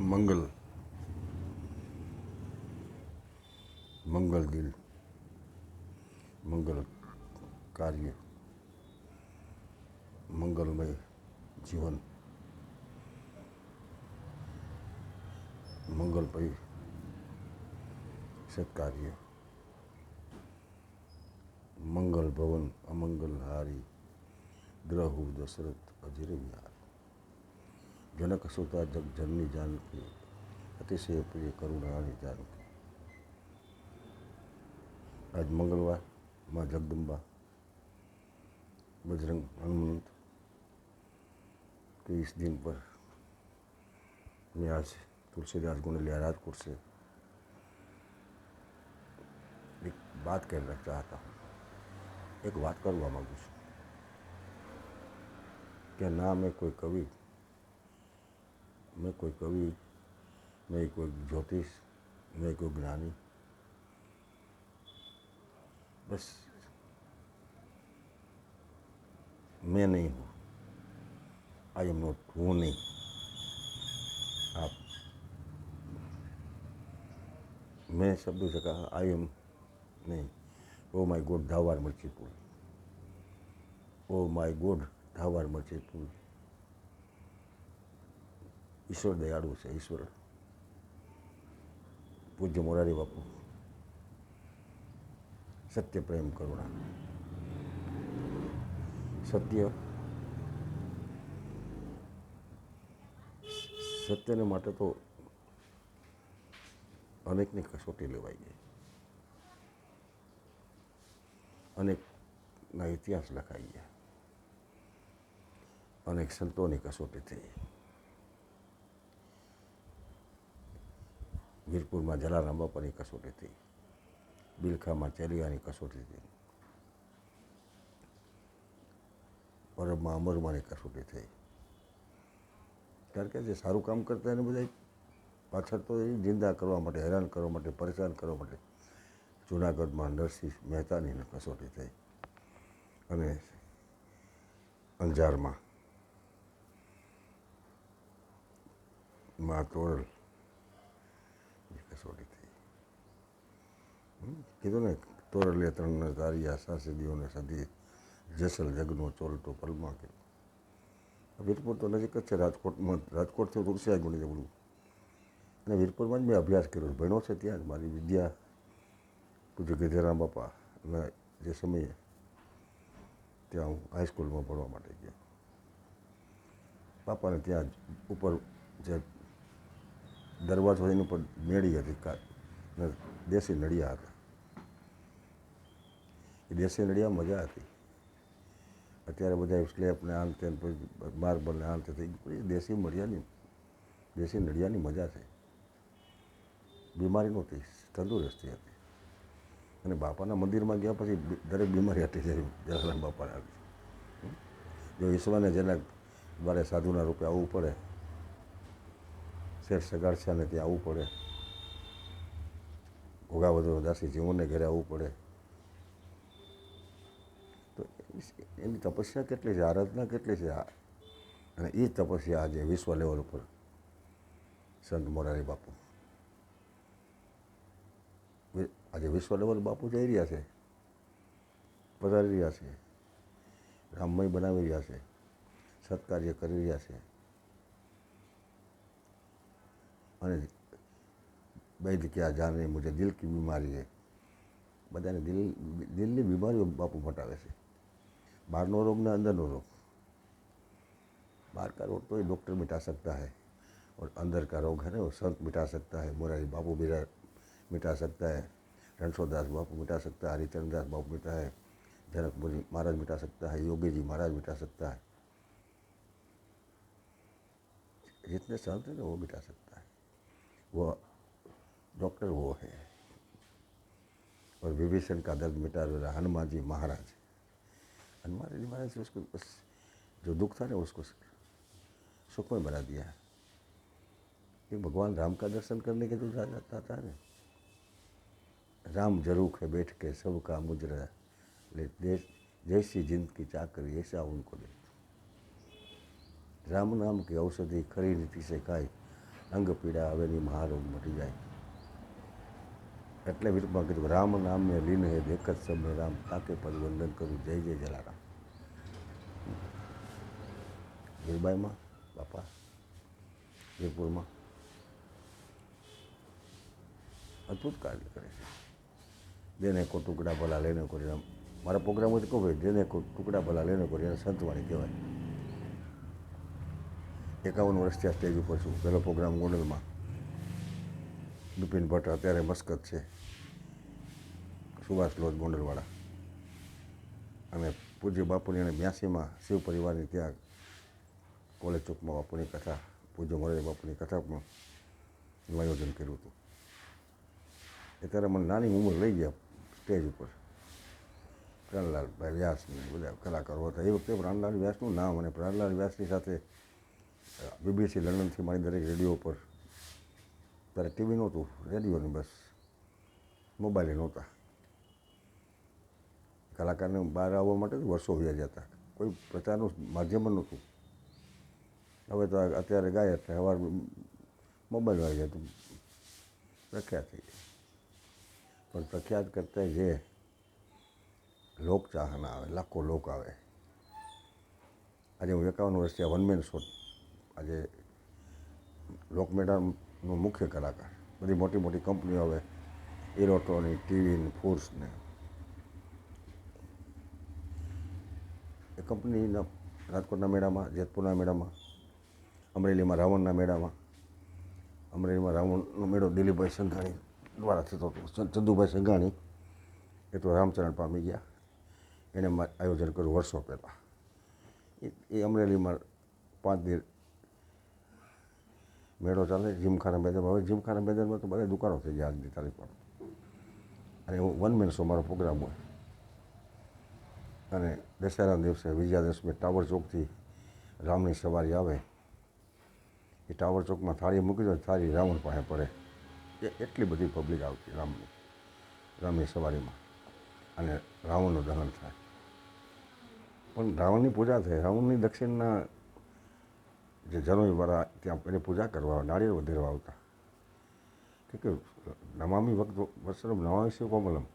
मंगल मंगल दिल मंगल कार्य मंगलमय जीवन मंगलमय सत्कार्य मंगल भवन अमंगलहारी द्रहु दशरथ अजिर विहार जनक सुता जग जननी जानकी अतिशय प्रिय करुणानी जानकी। आज मंगलवार माँ जगदम्बा बजरंग हनुमंत के इस दिन पर मैं आज तुलसीदास गुणलिया राजकोट से एक बात कहना चाहता हूँ। एक बात करवा मांगू छूँ कि ना मैं कोई कवि, मैं कोई ज्योतिष, मैं कोई ज्ञानी, बस मैं नहीं हूँ। आई एम नॉट, हूँ नहीं। आप मैं शब्द से कहा आई एम नहीं। ओ माय गॉड धावार मर्चीपुर, ओ माय गॉड धावार मर्चीपुर। ईश्वर दयालु है। ईश्वर पूज्य मोरारी बापू सत्य प्रेम करुणा સત્યને માટે તો અનેકની કસોટી લેવાઈ ગઈ, અનેકના ઇતિહાસ લખાઈ ગયા, અનેક સંતોની કસોટી થઈ। વીરપુરમાં જલારામ બાપાની કસોટી થઈ, બિલખામાં ચેલિયાની કસોટી થઈ, પરબમાં અમરમાની કસોટી થઈ। કારણ કે જે સારું કામ કરતા એને બધા પાછળ તો એ નિંદા કરવા માટે, હેરાન કરવા માટે, પરેશાન કરવા માટે જૂનાગઢમાં નરસિંહ મહેતાની કસોટી થઈ અને અંજારમાં મા તોરલ કસોટી થઈ। કીધું ને તોરલે ત્રણ તારિયા સાસદીઓને સદી જસલ જગનો ચોલતો પલમાં કે વીરપુર તો નજીક જ છે રાજકોટમાં, રાજકોટથી તુલસિયા ગુણી જવું અને વીરપુરમાં જ મેં અભ્યાસ કર્યો, ભણ્યો છે ત્યાં જ મારી વિદ્યા પૂજ્ય ગધેરામ બાપાના જે સમયે ત્યાં હું હાઈસ્કૂલમાં ભણવા માટે ગયો। બાપાને ત્યાં જ ઉપર જે દરવાજો એની ઉપર મેળી હતી, દેશી નળિયા હતા। એ દેશી નળિયા મજા હતી। અત્યારે બધા સ્લેબને આમ તેમ માર્બલને આમ તે થઈ ગયું, દેશી નળિયાની મજા છે। બીમારી નહોતી, તંદુરસ્તી હતી અને બાપાના મંદિરમાં ગયા પછી દરેક બીમારી હટી જાય જલારામ બાપાને આવી। જો ઈશ્વરને જેના દ્વારે સાધુના રૂપે આવવું પડે, શેઠ સગાડશાને ત્યાં આવવું પડે, ઘોઘાવદર દાસી જીવનને ઘરે આવવું પડે, તો એની તપસ્યા કેટલી છે, આરાધના કેટલી છે। અને એ તપસ્યા આજે વિશ્વ લેવલ ઉપર સંત મોરારી બાપુ, આજે વિશ્વ લેવલ બાપુ જઈ રહ્યા છે, પધારી રહ્યા છે, રામમય બનાવી રહ્યા છે, સત્કાર્ય કરી રહ્યા છે અને વૈદ ક્યાં જાને મુझे દિલ કી બીમારી છે, બધાને દિલની બીમારીઓ બાપુ મટાવે છે। બહારનો રોગ ને અંદરનો રોગ, बाहर का रोग तो ये डॉक्टर मिटा सकता है और अंदर का रोग है ना वो संत मिटा सकता है। मोरारी बापू मिटा सकता है, रणछोड़दास बापू मिटा सकता है, हरिचंद्र दास बापू मिटा है, जनक मुनि महाराज मिटा सकता है, योगी जी महाराज मिटा सकता है, जितने संत हैं ना वो मिटा सकता है। वो डॉक्टर वो है। और विभीषण का दर्द मिटा रहा हनुमान जी महाराज, हनुमान जी महाराज से उसको बस जो दुख था ना उसको सुखमय बना दिया। कि भगवान राम का दर्शन करने के जो जाता था ना, राम जरूर है बैठ के सबका मुजरा ले देश जैसी जिंदगी चाकरी ऐसा उनको दे। राम नाम की औषधि खरी रीति से खाई અંગ પીડા હવેની મહારોગ મટી જાય. એટલે વિરુદ્ધમાં કીધું રામ નામ મેં લીન હે દેખત સબ મેં રામ તાકે પદ વંદન કરું જય જય જલારામ. વીરબાઈમાં બાપા વીરપુરમાં અદ્ભુત કાર્ય કરે છે. જેને કો ટુકડા ભલા લેને કો રામ, મારા પ્રોગ્રામમાંથી કહું ભાઈ જેને કો ટુકડા ભલા લેને કો એને સંતવાણી કહેવાય. 51 વર્ષથી આ સ્ટેજ ઉપર છું. પહેલો પ્રોગ્રામ ગોંડલમાં, બિપિન ભટ્ટ અત્યારે મસ્કત છે, સુભાષ લોજ ગોંડલવાળા, અને પૂજ્ય બાપુની અને 82માં શિવ પરિવારની ત્યાં કોલેજ ચોકમાં બાપુની કથા, પૂજ્ય મોરારી બાપુની કથા પણ નું આયોજન કર્યું હતું. એ ત્યારે મને નાની ઉંમર લઈ ગયા સ્ટેજ ઉપર. પ્રાણલાલભાઈ વ્યાસની બધા કલાકારો હતા. એ વખતે પ્રાણલાલ વ્યાસનું નામ અને પ્રાણલાલ વ્યાસની સાથે BBC લંડનથી મારી દરેક રેડિયો પર, ત્યારે ટીવી નહોતું, રેડિયોની બસ, મોબાઈલ નહોતા. કલાકારને બહાર આવવા માટે વર્ષો વ્યા જતા, કોઈ પ્રચારનું માધ્યમ નહોતું. હવે તો અત્યારે ગાય એટલે સવાર મોબાઈલ આવી જાય તો પ્રખ્યાત થઈ જાય. પણ પ્રખ્યાત કરતાં જે લોકચાહના આવે, લાખો લોક આવે. આજે હું 51 વર્ષથી આ વનમેન શો, આજે લોકમેળાનો મુખ્ય કલાકાર. બધી મોટી મોટી કંપનીઓ આવે, ઇલેક્ટ્રોનિક, ટીવી, ફૂડ્સને, એ કંપનીના રાજકોટના મેળામાં, જેતપુરના મેળામાં, અમરેલીમાં રાવણના મેળામાં, અમરેલીમાં રાવણનો મેળો દિલીપભાઈ સંઘાણી દ્વારા થતો હતો. ચંદુભાઈ સંઘાણી એ તો રામચરણ પામી ગયા, એણે આયોજન કર્યું વર્ષો પહેલાં. એ અમરેલીમાં 5 દિવસ મેળો ચાલે જીમખાના મેદાનમાં. હવે જીમખાના મેદાનમાં તો બધા દુકાનો થઈ ગયા આજની તારીખમાં. અને હું વનમેન શો મારો પ્રોગ્રામ હોય. અને દશેરાના દિવસે વિજયાદશમી ટાવર ચોકથી રામની સવારી આવે, એ ટાવર ચોકમાં થાળી મૂકી દો, થાળી રાવણ પાસે પડે. એટલી બધી પબ્લિક આવતી રામની સવારીમાં, અને રાવણનું દહન થાય. પણ રાવણની પૂજા થાય. રાવણની દક્ષિણના જે જનોઈવાળા ત્યાં એની પૂજા કરવા નાળિયેર વધેરવા આવતા. કે નમામી વત્સલમ નમામી શિવ કોમલમ,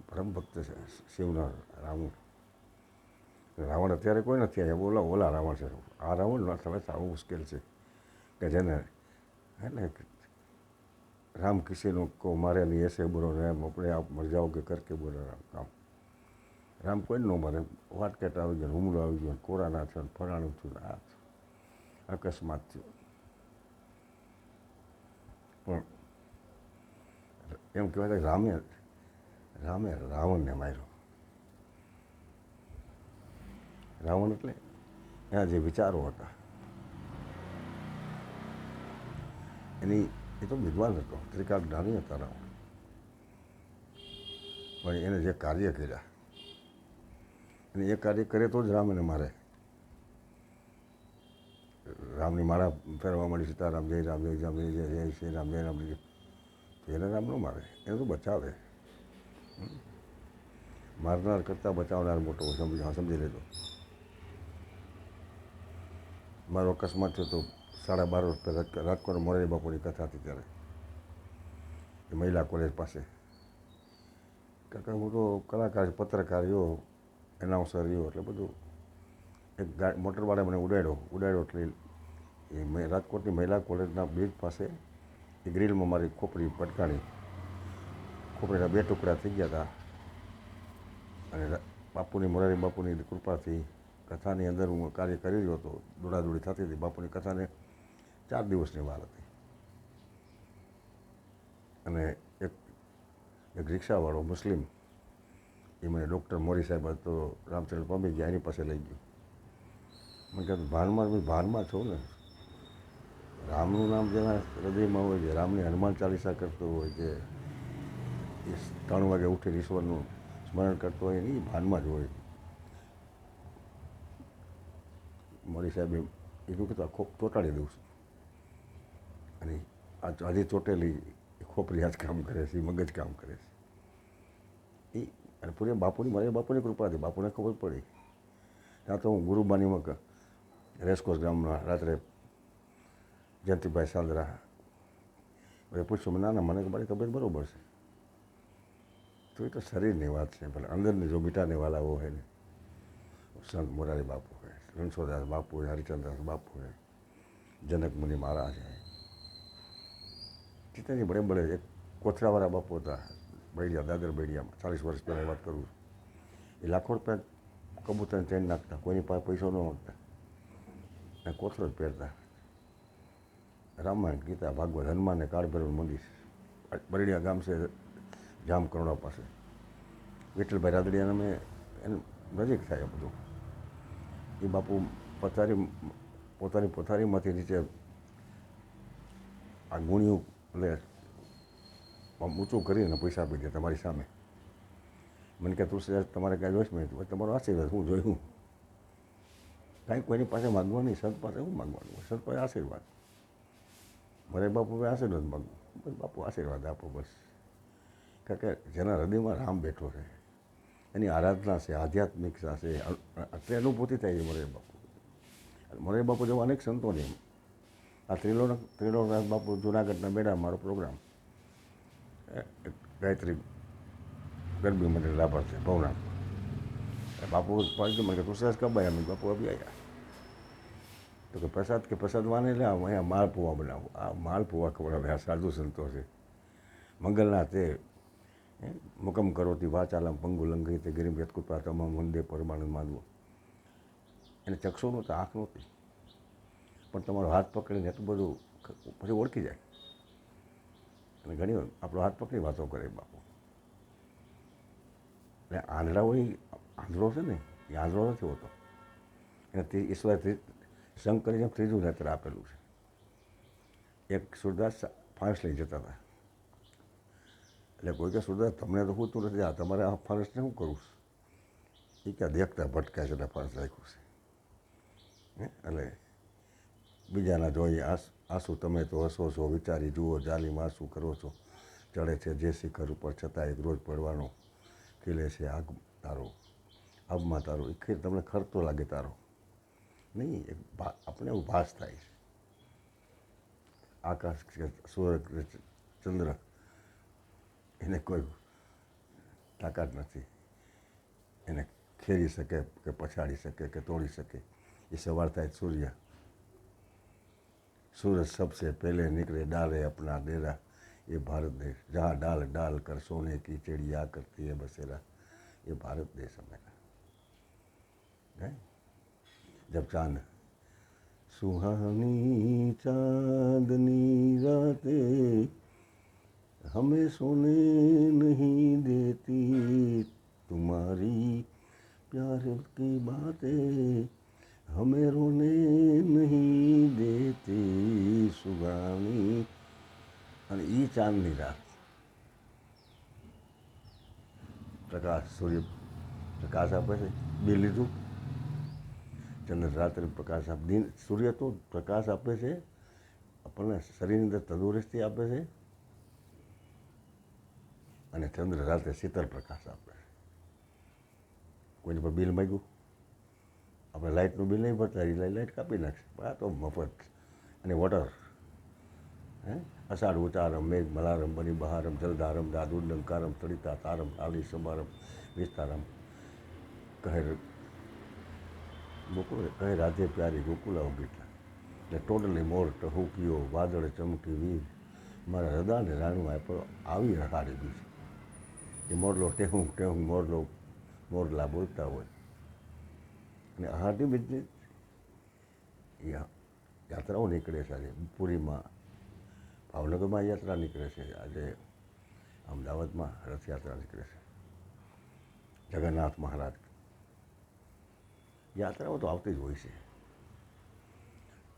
પરમ ભક્ત છે શિવના રાવણ. રાવણ અત્યારે કોઈ નથી આવ્યા, ઓલા રાવણ છે. આ રાવણ ના થવે આવું મુશ્કેલ છે કે જેને હે ને રામ કિસીનો કો મારે નહીં એસે બોલો રામ આપણે આપ મર જાઓ કે કરકે બોલો રામ. રામ કોઈ ન મારે, વાટકેટ આવી ગયો, હુમલો આવી ગયો, કોરોના થયો, ફલાણું થયું, આ અકસ્માત થયો. પણ એમ કહેવાય કે રામે રાવણને માર્યો. રાવણ એટલે એના જે વિચારો હતા, એ તો વિદ્વાન હતો, ત્રિકાળ જ્ઞાની હતા રાવણ. પણ એને જે કાર્ય કર્યા, અને એ કાર્ય કરે તો જ રામ એને મારે. રામની માળા ફેરવા માંડી, સીતારામ જય રામ જય રામ જય જય જય શ્રી રામ જય રામ જય. એને રામ ન મારે, એને તો બચાવે. મારનાર કરતાં બચાવનાર મોટો સમજી લેજો. મારો અકસ્માત થયો તો 12.5 વર્ષ પહેલાં રાજકોટ મોરારી બાપુની કથા હતી ત્યારે, એ મહિલા કોલેજ પાસે. કારણ હું તો કલાકાર, પત્રકાર રહ્યો, એનાઉન્સર રહ્યો, એટલે બધું. એક મોટરવાળા મને ઉડાડ્યો એટલે એ રાજકોટની મહિલા કોલેજના બ્રિજ પાસે એ ગ્રીલમાં મારી ખોપરી પટકાણી. ખોપરીના 2 ટુકડા થઈ ગયા હતા. અને બાપુની, મોરારી બાપુની કૃપાથી કથાની અંદર હું કાર્ય કરી રહ્યો હતો. દોડાદોડી થતી હતી. બાપુની કથાને 4 દિવસની વાર હતી. અને એક રિક્ષાવાળો મુસ્લિમ, એ મને ડૉક્ટર મોરી સાહેબ તો રામચંદ્ર પામી ગયા, એની પાસે લઈ ગયો. મને કહેતું ભાનમાં છો ને, રામનું નામ જેના હૃદયમાં હોય છે, રામની હનુમાન ચાલીસા કરતો હોય, જે 3 વાગે ઉઠીને ઈશ્વરનું સ્મરણ કરતો હોય, એ ભાનમાં જ હોય. મોરી સાહેબે એટલું કીધું, આ ચોંટાડી દઉં છું. અને આ હજી ચોટેલી ખોપરી આજ કામ કરે છે, એ મગજ કામ કરે છે. અને પૂરી મારી બાપુની કૃપા હતી. બાપુને ખબર પડી. ત્યાં તો હું ગુરુબાનીમાં રેસકોર્સ ગ્રામમાં રાત્રે જયંતિભાઈ સાંદરા. મેં પૂછ્યું, ના મને મારી તબિયત બરાબર છે. તો એ તો શરીરની વાત છે, ભલે અંદરની જો મીઠાને વાલા वो है ને, સંત મોરારી બાપુ है, रणछोड़दास बापू है, हरिचंद्रदास बापू है, जनक मुनि महाराज है, कितने बड़े बड़े. एक कोथरा वाला बापू હતા બેડિયા, દાદર બેડિયામાં, 40 વર્ષ પહેલાં વાત કરું. એ લાખો રૂપિયા કબૂતરને ચેન નાખતા, કોઈની પાસે પૈસો ન માગતા, અને કોથળો જ પહેરતા. રામાયણ, ગીતા, ભાગવત, હનુમાન, કાળ ભૈરવ મંદિર બરડિયા ગામ છે, જામ કરોડા પાસે. વિઠ્ઠલભાઈ રાદડિયાને મેં એનું નજીક થાય બધું. એ બાપુ પોતાની પથારીમાંથી નીચે આ ગુણિયું એટલે આમ ઊંચું કરીને પૈસા આપી દે તમારી સામે. મને કે તુલસીદાસ તમારે કાંઈ જોઈશ નહીં, તમારો આશીર્વાદ હું જોયું. કાંઈ કોઈની પાસે માગવા નહીં, સંત પાસે શું માગવાનું? સંત પાસે આશીર્વાદ. મારે બાપુ આશીર્વાદ માગવું, બસ બાપુ આશીર્વાદ આપો બસ. કારણ કે જેના હૃદયમાં રામ બેઠો છે, એની આરાધના છે, આધ્યાત્મિકતા છે, એટલે અનુભૂતિ થાય છે મોરારી બાપુ. મોરારી બાપુ જેવા અનેક સંતો છે. આ ત્રિલોકનાથ બાપુ જુનાગઢના બેડા મારો પ્રોગ્રામ, ગાયત્રી ગરબી મંદિર લાભાર્થી ભવનાથ. બાપુ પાડ્યું મને કે તુલસીદાસ કબ આયા? મેં બાપુ અભી આયા. તો કે પ્રસાદ વાને લે અહીંયા માલપુઆ બનાવો. આ માલપુઆ ખવડાવે આ સાધુ સંતો છે. મંગલના તે મુકમ કરોતી વાચાલમ પંગુ લંઘી તે ગરીબ યતકૃપા તમામ વંદે પરમાનંદ માનવો. એને ચક્ષુ નહોતા, આંખ નહોતી, પણ તમારો હાથ પકડીને એટલું બધું પછી ઓળખી જાય. અને ઘણી વાર આપણો હાથ પકડી વાતો કરે બાપુ. એટલે આંધળા હોય, આંધળો છે ને એ આંધળો નથી હોતો. એને તે ઈશ્વર શંકરે જેમ ત્રીજું નેત્ર આપેલું છે. એક સુરદાસ ફાંસ લઈ જતા હતા. એટલે કોઈ કે સુરદાસ તમને તો હોતું નથી, આ તમારે આ ફાંસને શું કરવું? એ ક્યાં દેખતા ભટકાય છે એટલે ફાંસ રાખ્યું છે. એટલે બીજાના જોઈએ આંસુ તમે તો હસો છો, વિચારી જુઓ જાલીમ આંસુ કરો છો. ચડે છે જે શિખર ઉપર છતાં એક રોજ પડવાનો, ખીલે છે આગ તારો, આબમાં તારો. એ ખીર તમને ખરતો લાગે તારો નહીં, આપણે એવું ભાસ થાય છે. આકાશ, સૂરજ, ચંદ્ર, એને કોઈ તાકાત નથી એને ખેરી શકે કે પછાડી શકે કે તોડી શકે. એ સવાર થાય સૂર્ય, सूरज सबसे पहले निकले डाले अपना डेरा, ये भारत देश जहाँ डाल डाल कर सोने की चिड़िया करती है बसेरा, ये भारत देश हमारा है. जब चांद सुहानी चांदनी रातें हमें सोने नहीं देती, तुम्हारी प्यार की बातें हमें रोने नहीं देती सुगानी. અને એ ચાંદની રાત, પ્રકાશ, સૂર્ય પ્રકાશ આપે છે, બી લીધું. ચંદ્ર રાત્રે પ્રકાશ આપે, દિન સૂર્ય તો પ્રકાશ આપે છે આપણને, શરીરની અંદર તંદુરસ્તી આપે છે. અને ચંદ્ર રાત્રે શીતળ પ્રકાશ આપે છે. કોઈની પર બિલ માગ્યું, આપણે લાઇટનું બિલ નહીં ભરતા, એ લાઇટ કાપી નાખશે, પણ આ તો મફત. અને વોટર, અષાઢ ઉચારમ મેઘ મલારમ બની બહારમ જલધારમ દાદુડંકારમ તડિતા તારમ તાલી સમારમ વિસ્તારમ કહે ગોકુળ, કહે રાધે પ્યારી ગોકુલા ઉગીટા. એટલે ટોટલી મોર ટહુકીઓ વાદળ ચમકી વીર મારા હૃદયને રાણું આપ્યો આવી રહાડી બીજ. એ મોરલો ટેહું ટેહું મોરલા બોલતા હોય. અને હાર્ડી બીજની યાત્રાઓ નીકળે છે. આજે પુરીમાં, ભાવનગરમાં યાત્રા નીકળે છે, આજે અમદાવાદમાં રથયાત્રા નીકળે છે. જગન્નાથ મહારાજ યાત્રાઓ તો આવતી જ હોય છે.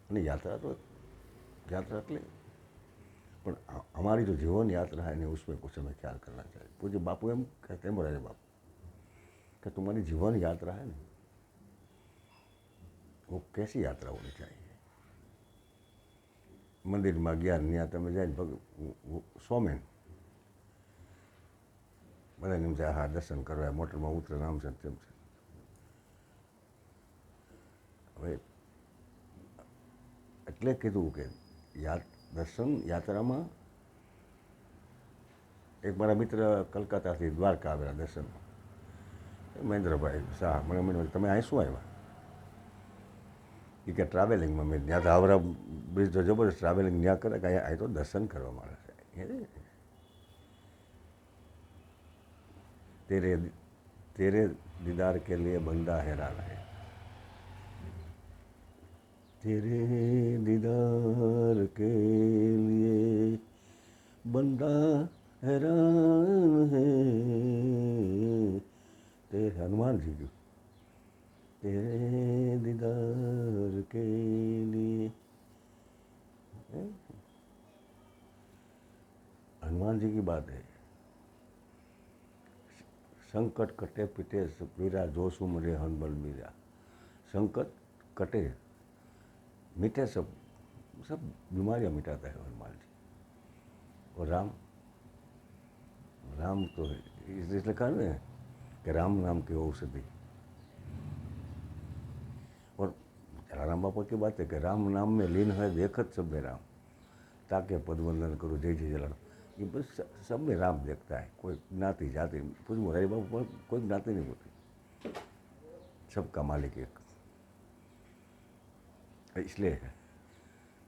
અને યાત્રા એટલે પણ हमारी जो जीवन यात्रा है ना उसमें कुछ हमें ख्याल करना चाहिए. पूज्य बापू एम कहते हैं मोरारी बापू कि तुम्हारी जीवन यात्रा है ना वो कैसी यात्रा होनी चाहिए. મંદિરમાં ગયા ત્યાં તમે જાય સોમેન બધાને એમ જાય હા દર્શન કરવા, મોટરમાં ઉતરે, આમ છે તેમ છે. હવે એટલે કીધું કે દર્શન યાત્રામાં એક મારા મિત્ર કલકત્તાથી દ્વારકા આવેલા દર્શનમાં, મહેન્દ્રભાઈ શાહ. મને તમે અહીં શું આવ્યા? એ કે ટ્રાવેલિંગમાં. મેં ત્યાં તો હાવરા બ્રિજ તો જબરદસ્ત ટ્રાવેલિંગ ત્યાં કરે કે અહીં તો દર્શન કરવા મળે છે. तेरे दीदार के लिए बंदा हैरान है, तेरे दीदार के लिए बंदा हैरान है. તે હનુમાનજી ગયું, तेरे दीदार के लिए. हनुमान जी की बात है. संकट कटे पिटे मीरा जोशु मरे हनुमान मीरा. संकट कटे मिटे सब बीमारियां मिटाता है हनुमान जी. और राम तो इसलिए कहा ना कि राम नाम की औषधि. और राम बापा की बात है कि राम नाम में लीन है देखत सब में राम. ताके पदवंदन करो जय जय जलाल. ये बस सब में राम देखता है. कोई ज्ञाति जाति कुछ मोरारी बाबू कोई ज्ञाति नहीं होती. सबका मालिक एक. इसलिए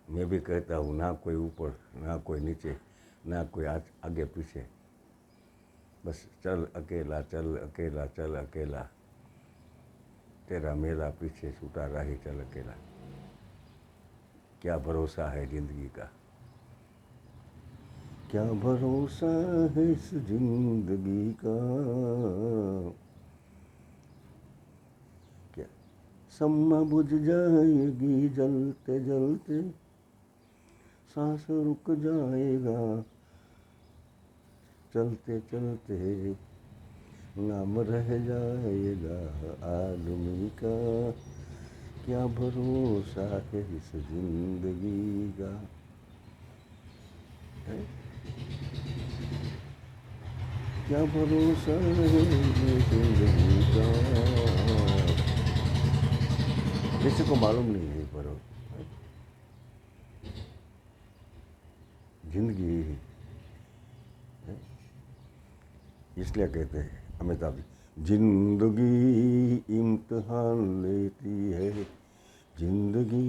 मैं भी कहता हूँ ना कोई ऊपर ना कोई नीचे ना कोई आगे पीछे. बस चल अकेला चल अकेला. तेरा मेरा पीछे छूटा राही चल अकेला. क्या भरोसा है जिंदगी का, क्या भरोसा है इस जिंदगी का. क्या सम्मा बुझ जाएगी जलते जलते, सांस रुक जाएगा चलते चलते. नाम रह जाएगा आदमी का, क्या भरोसा है इस जिंदगी का. क्या भरोसा है जिंदगी का. किसी को मालूम नहीं है पर जिंदगी. इसलिए कहते हैं अमिताभ जी, जिंदगी इम्तिहान लेती है, जिंदगी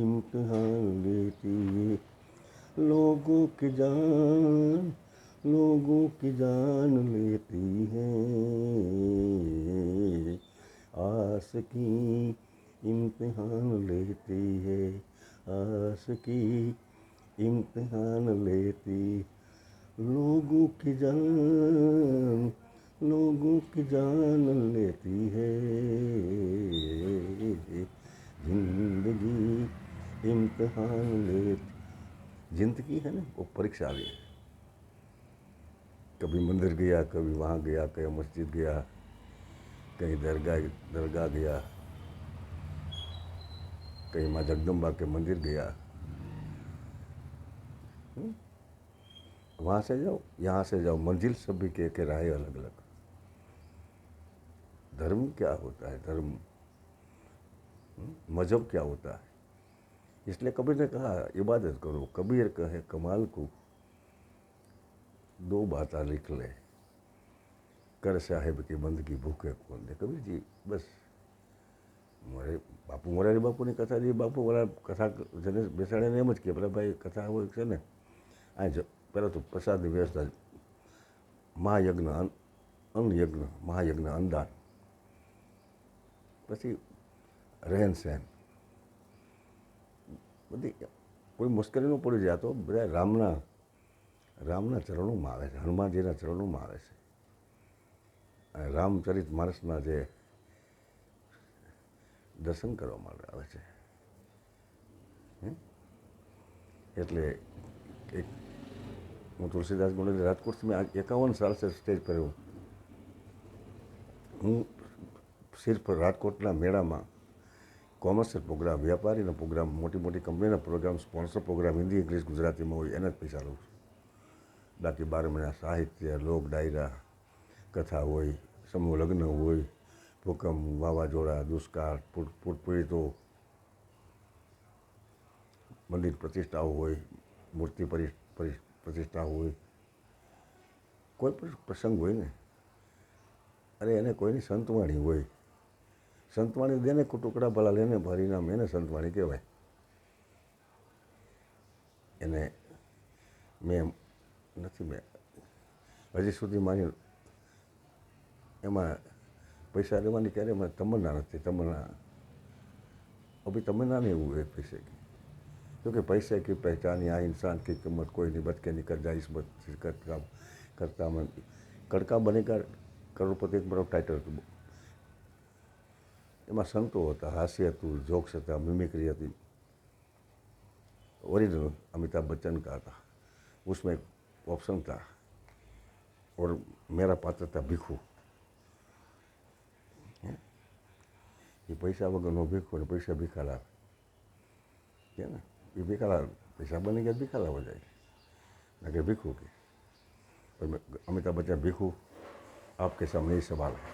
इम्तिहान लेती है. लोगों की जान लेती है. आस की इम्तिहान लेती है, आस की इम्तिहान लेती. लोगों की जान लेती है. जिंदगी इम्तिहान लेती. जिंदगी है ना वो परीक्षा भी है. कभी मंदिर गया, कभी वहाँ गया, कहीं मस्जिद गया, कहीं दरगाह गया, कहीं माँ जगदम्बा के मंदिर गया. वहाँ से जाओ यहाँ से जाओ, मंजिल सभी के राह अलग अलग. धर्म क्या होता है, धर्म मजहब क्या होता है. इसलिए कबीर ने कहा इबादत करो. कबीर कहे कमाल को 2 बातें लिख ले, कर साहेब की बंदगी भूखे कौन दे. कबीर जी बस મોરારી બાપુની કથા જે બાપુવાળા કથા જેને બેસાડીને એમ જ કહે પેલા ભાઈ કથા હોય છે ને આ પહેલાં તો પ્રસાદની વ્યવસ્થા, મહાયજ્ઞ અન્નયજ્ઞ, મહાયજ્ઞ અન્નદાન, પછી રહેન સહેન બધી કોઈ મુશ્કેલી ન પડી જાય તો બધા રામના ચરણોમાં આવે છે, હનુમાનજીના ચરણોમાં આવે છે. અને રામચરિત માનસના જે દર્શન કરવા માટે આવે છે. એટલે એક હું તુલસીદાસ ગોંડલ રાજકોટથી મેં 51 સાલ से સ્ટેજ પર હું સિર્ફ રાજકોટના મેળામાં કોમર્શિયલ પ્રોગ્રામ, વ્યાપારીના પ્રોગ્રામ, મોટી મોટી કંપનીના program, sponsor program Hindi English ગુજરાતીમાં હોય એના જ પૈસા લઉં છું. બાકી 12 મહિના સાહિત્ય, લોક ડાયરા, કથા હોય, સમૂહ લગ્ન હોય, ભૂકંપ, વાવાઝોડા, દુષ્કાળ, પૂર પીડિતો, મંદિર પ્રતિષ્ઠાઓ હોય, મૂર્તિ પ્રતિષ્ઠા હોય, કોઈ પણ પ્રસંગ હોય ને, અરે એને કોઈની સંતવાણી હોય, સંતવાણી દેને ટુકડા ભલા લેને હરિનામ, એને સંતવાણી કહેવાય. એને મેં હજી સુધી મારી એમાં પૈસા લેવાની ક્યારે મને તમન્ના નથી. अभी तमन्ना नहीं हुई है पैसे की, क्योंकि पैसे की पहचान या इंसान की कीमत कोई नहीं बच के निकल जाए इस बात से करता मैं कड़का बनेगा करोड़पति एक बड़ा टाइटल એમાં સંતો હતા, હાસ્ય હતું, જોક્સ હતા, મિમિक्री હતી. ओरिजिनल अमिताभ बच्चन का था, उसमें एक ऑप्शन था और मेरा पात्र था भिखू. ये पैसा वगरનો ભીખો ને પૈસા ભીખા લાવે કે ને, એ ભીખા લાવે, પૈસા બની ગયા ભીખા લાવવા જાય ना कि भिखू की. पर अमिताभ बच्चन भिखू आपके सामने ये सवाल है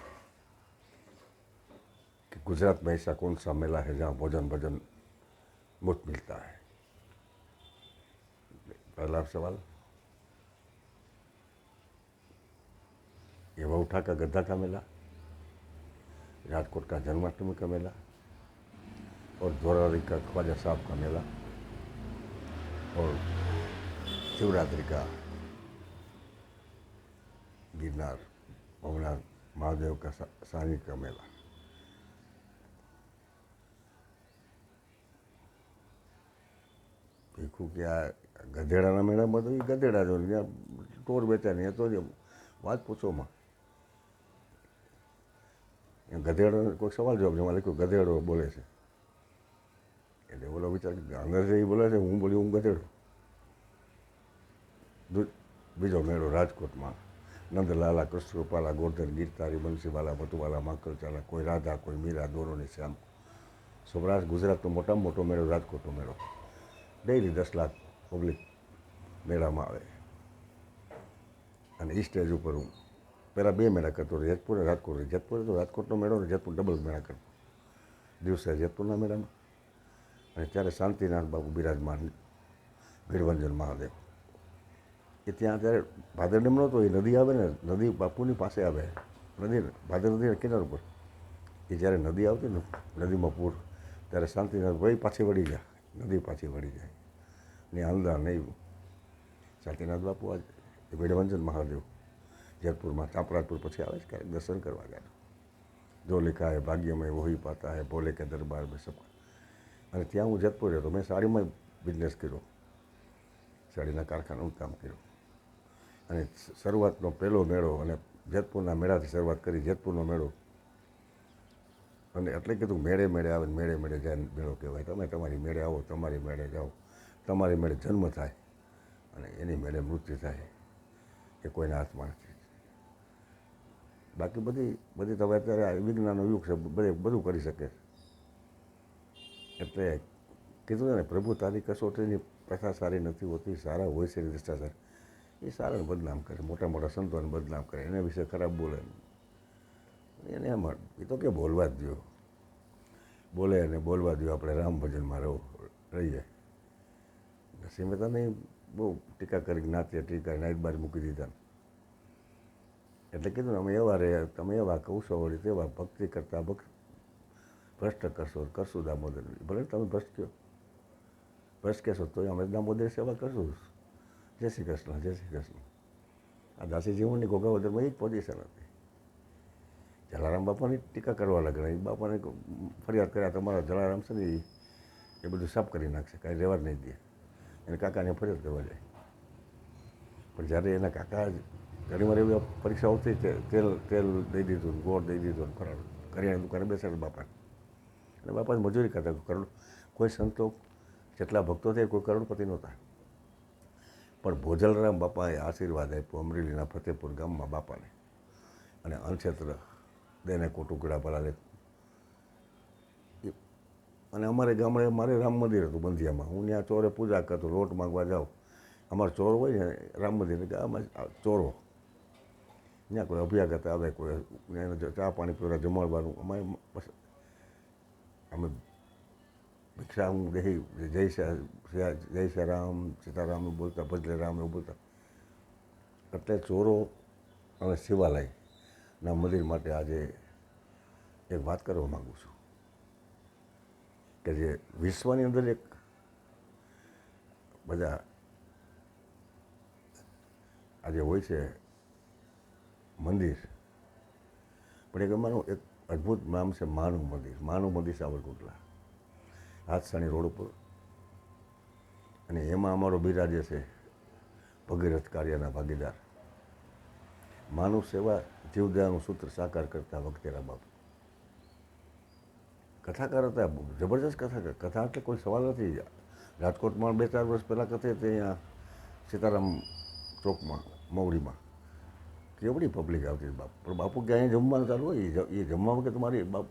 कि गुजरात में ऐसा कौन सा मेला है जहाँ भोजन भजन मुफ्त मिलता है. पहला सवाल, ये वहुठा का गद्दा का मेला, राजकोट का जन्माष्टमी का मेला और धोरारी का ख्वाजा साहब का मेला और शिवरात्रि का गिरनार भवनाथ महादेव का सानी का मेला. ભીખું કે આ ગધેડાના મેળામાં તો એ ગધેડા જો ત્યાં ટોર બેઠા નહીં તો જ વાત પૂછોમાં ગધેડો કોઈ સવાલ જવાબ એમાં લખ્યું ગધેડો બોલે છે એટલે બોલો વિચાર અંદર છે એ બોલે છે હું બોલ્યું હું ગધેડો. બીજો મેળો રાજકોટમાં નંદલાલા કૃષ્ણપાલા ગોરધન ગીરતારી બંસીવાલા મતુવાલા માંકલચાલા કોઈ રાધા કોઈ મીરા દોરોની શ્યામ. સૌરાષ્ટ્ર ગુજરાતનો મોટામાં મોટો મેળો રાજકોટનો મેળો. ડેઈલી 10 લાખ પબ્લિક મેળામાં આવે અને એ સ્ટેજ ઉપર હું પહેલાં 2 મેળા કરતો હતો, જેતપુર અને રાજકોટ. જેતપુર તો રાજકોટનો મેળો ને જેતપુર ડબલ મેળા કરતો. દિવસે જેતપુરના મેળામાં અને ત્યારે શાંતિનાથ બાપુ બિરાજમાન ભીડભંજન મહાદેવ એ ત્યાં ત્યારે ભાદર ડેમ નહોતો, એ નદી આવે ને નદી બાપુની પાસે આવે, નદી ભાદર નદીના કિનાર ઉપર. એ જ્યારે નદી આવતી ને નદીમાં પૂર ત્યારે શાંતિનાથ ભાઈ પાછી વળી જાય, નદી પાછી વળી જાય ને હલદા નહીં. શાંતિનાથ બાપુ આજ ભીડભંજન મહાદેવ जयपुर चापराजपुर પછી આવે છે ક્યારેક દર્શન કરવા ગયા. જો लिखा है भाग्य में वही पाता है भोले के दरबार में सब. અને ત્યાં હું જેતપુર રહ્યો તો મેં સાડીમાં બિઝનેસ કર્યો, સાડીના કારખાનાનું કામ કર્યું અને શરૂઆતનો પહેલો મેળો અને જેતપુરના મેળાથી શરૂઆત કરી. જેતપુરનો મેળો અને એટલે કીધું મેળે મેળે આવે મેળે મેળે જાય મેળો કહેવાય. તમે તમારી મેળે આવો, તમારી મેળે જાઓ, તમારી મેળે જન્મ થાય અને એની મેળે મૃત્યુ થાય એ કોઈના હાથમાં નથી. બાકી બધી તમે અત્યારે વિજ્ઞાનનો યુગ છે, બધું કરી શકે. એટલે કીધું છે ને પ્રભુ તારી કસોટીની પ્રથા સારી નથી હોતી, સારા હોય છે ભ્રષ્ટાચાર. એ સારાને બદનામ કરે, મોટા મોટા સંતોને બદનામ કરે, એના વિશે ખરાબ બોલે. એને એમ એ તો કે બોલવા જ દો, બોલે અને બોલવા દો, આપણે રામ ભજનમાં રહીએ. શ્રીમતાને બહુ ટીકા કરી, જ્ઞાતિય ટીકા નાઈટ બાર મૂકી દીધા. એટલે કીધું ને અમે એવા રહ્યા, તમે એવા કૌશો વળી તેવા ભક્તિ કરતા ભ્રષ્ટ કરશું દામોદર. ભલે તમે ભ્રષ્ટ કહો, ભ્રષ્ટ કહેશો તો અમે દામોદર સેવા કરશું. જય શ્રી કૃષ્ણ, જય શ્રી કૃષ્ણ. આ દાસી જીવનની ઘોઘાવદરમાં એ જ પોઝિશન હતી. જલારામ બાપાની ટીકા કરવા લાગ્યા, એ બાપાને ફરિયાદ કર્યા તમારા જલારામ છે ને એ બધું સાફ કરી નાખશે, કાંઈ રહેવા જ નહીં દે. એને કાકાને ફરિયાદ કરવા જાય. પણ જ્યારે એના કાકા ઘણીવાર એવી પરીક્ષા આવતી તેલ દઈ દીધું, ગોળ દઈ દીધું, ફરાળ કરિયાણા દુકાને બેસાડે બાપાને. અને બાપાને મજૂરી કરતા. કોઈ સંતો જેટલા ભક્તો થયા કોઈ કરોડપતિ નહોતા. પણ ભોજલરામ બાપાએ આશીર્વાદ આપ્યો અમરેલીના ફતેપુર ગામમાં બાપાને. અને અનક્ષેત્ર દેને કોટુકડા પલાલે. અને અમારે ગામડે મારે રામ મંદિર હતું બંધિયામાં. હું ત્યાં ચોરે પૂજા કરતો, લોટ માંગવા જાઉં. અમારો ચોર હોય ને રામ મંદિર ગામમાં ચોરો, ત્યાં કોઈ અભ્યાગત આવે, કોઈ એને ચા પાણી પીવા જમાડવાનું. અમે ભિક્ષામ દેહી જય શ્રી રામ સીતારામ બોલતા ભજલે રામ એવું બોલતા. એટલે ચોરો અને શિવાલયના મંદિર માટે આજે એક વાત કરવા માગું છું કે જે વિશ્વની અંદર એક બધા આજે હોય છે મંદિર, પણ એક એમાંનું એક અદ્ભુત નામ છે માનું મંદિર સાવરકુંડલા, હાથસાણી રોડ ઉપર. અને એમાં અમારો બિરાજે છે ભગીરથ કાર્યના ભાગીદાર, માનવ સેવા જીવદયાનું સૂત્ર સાકાર કરતા વખતેરા બાપુ. કથાકાર હતા, જબરજસ્ત કથાકાર. કથા એટલે કોઈ સવાલ નથી. રાજકોટમાં 2-4 વર્ષ પહેલાં કથે તે અહીંયા સીતારામ ચોકમાં મવડીમાં કેવડી પબ્લિક આવતી બાપુ. પણ બાપુ કે અહીંયા જમવાનું ચાલુ હોય એ જમવા વખતે તમારી બાપ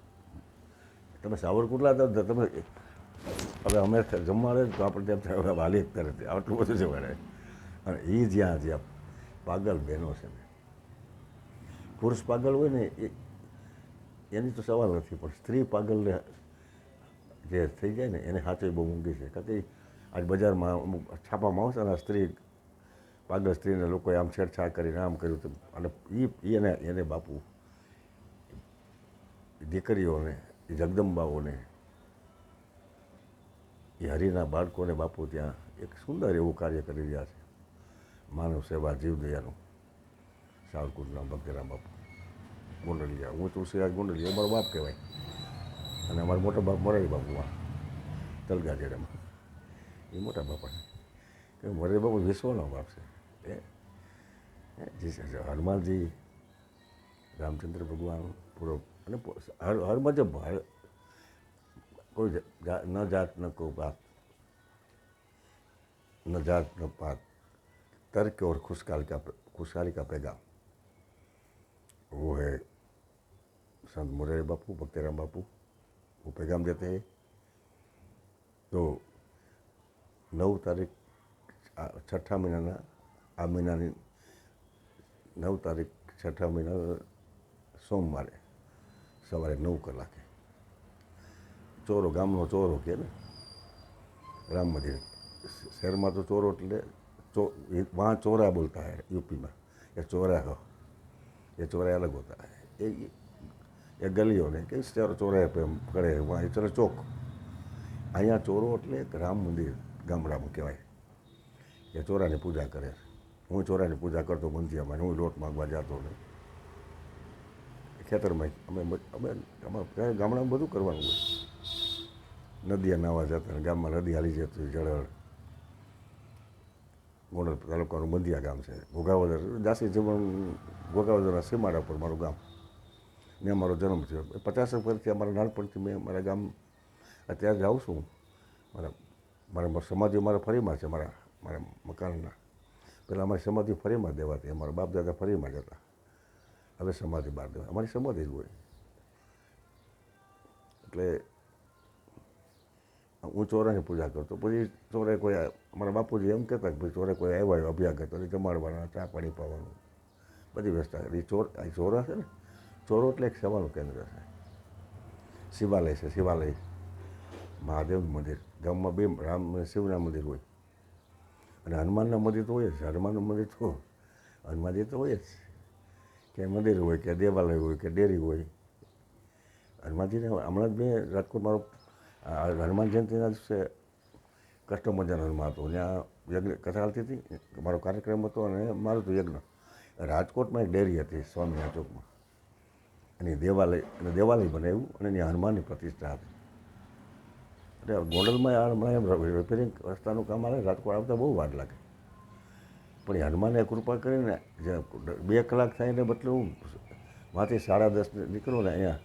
તમે સાવરકુંડલા હતા તમે હવે અમે જમવા રહે તો આપણે ત્યાં હાલી તરત આટલું બધું જવાય. અને એ જ્યાં પાગલ બહેનો છે ને, પુરુષ પાગલ હોય ને એની તો સવાલ નથી, પણ સ્ત્રી પાગલને જે થઈ જાય ને એને સાચો બહુ ઊંઘી છે. કારણ કે આજ બજારમાં અમુક છાપામાં આવશે ને સ્ત્રી પાગલ સ્ત્રીને લોકોએ આમ છેડછાડ કરીને આમ કર્યું હતું. અને એને બાપુ દીકરીઓને એ જગદંબાઓને એ હરિના બાળકોને બાપુ ત્યાં એક સુંદર એવું કાર્ય કરી રહ્યા છે, માનવ સેવા જીવદયાનું. સાવરકુંડલા ભક્તરામ બાપુ ગોંડલિયા, હું તુલસીરાજ ગોંડલિયા અમારો બાપ કહેવાય. અને અમારા મોટા બાપ મોરારી બાપુ તલગા જેડામાં એ મોટા બાપા કે મોરારી બાપુ વિશ્વનો બાપ છે. હનુમાનજી, રામચંદ્ર ભગવાન પૂરો અને હર મજબ કોઈ ન જાત ન કો બાત, ન जात न पात, तर्क और खुशहाली का पैगाम, वो है संत मुरारी बापू, भक्तिराम बापू. वो पैगाम देते हैं. तो 9 તારીખ છઠ્ઠા મહિનાના આ મહિનાની 9 તારીખ છઠ્ઠા મહિના સોમવારે સવારે 9 કલાકે ચોરો, ગામનો ચોરો કે ને રામ મંદિર. શહેરમાં તો ચોરો એટલે वहाँ चौरा बोलता है यूपी में, ये चौरा हो, ये चौरा अलग होता है. ये गलियों ने कि चौराहे पे हम खड़े हैं वहाँ चलो चौक. અહીંયા ચોરો એટલે એક રામ મંદિર ગામડામાં કહેવાય. એ ચોરાની પૂજા કરે. હું ચોરાની પૂજા કરતો બંધિયામાં, હું લોટ માગવા જતો ને ખેતરમાં. અમારે ગામડામાં બધું કરવાનું હોય. નદીએ નાવા જતા, ગામમાં નદી હાલી જતી જળહળ. ગોંડલ તાલુકાનું બંધિયા ગામ છે. ઘોઘાવદર દાસી જીવન ઘોઘાવદરના સીમાડા પર મારું ગામ ને અમારો જન્મ થયો. 50 વર્ષથી અમારા નાનપણથી મેં મારા ગામ અત્યારે જાઉં છું. મારા સમાધિ મારા ફરીમાં છે, મારા મકાનના. પહેલાં અમારી સમાધિ ફરીમાં દેવાતી, અમારા બાપ દાદા ફરીમાં જ હતા. હવે સમાધિ બહાર દેવા, અમારી સમાધિ જ હોય. એટલે હું ચોરાની પૂજા કરતો. પછી ચોરે કોઈ અમારા બાપુજી એમ કહેતા કે ભાઈ ચોરે કોઈ આવ્યો અભ્યાગત તો જમાડવાના, ચા પાણી પાવાનું, બધી વ્યવસ્થા. એ ચોરા છે ને, ચોરો એટલે એક સેવાનું કેન્દ્ર છે. શિવાલય છે, શિવાલય મહાદેવનું મંદિર. ગામમાં 2 રામ અને શિવના મંદિર હોય. અને હનુમાનના મંદિર તો હોય જ. હનુમાનનું મંદિર તો હનુમાનજી તો હોય જ. કે મંદિર હોય કે દેવાલય હોય કે ડેરી હોય. હનુમાનજીને હમણાં જ મેં રાજકોટ મારો હનુમાન જયંતિના દિવસે કસ્ટમ મજાનો હનુમાન હતો. ત્યાં યજ્ઞ કથા ચાલતી હતી, મારો કાર્યક્રમ હતો અને મારું તો યજ્ઞ. રાજકોટમાં એક ડેરી હતી સ્વામિનારાયણ ચોકમાં, અને દેવાલય બનાવ્યું અને ત્યાં હનુમાનની પ્રતિષ્ઠા હતી. એટલે ગોંડલમાં હમણાં રિપેરિંગ રસ્તાનું કામ આવે, રાજકોટ આવતા બહુ વાર લાગે. પણ એ હનુમાને કૃપા કરીને જે 2 કલાક થાય એને બદલે હું વાંથી 10:30 નીકળું ને અહીંયા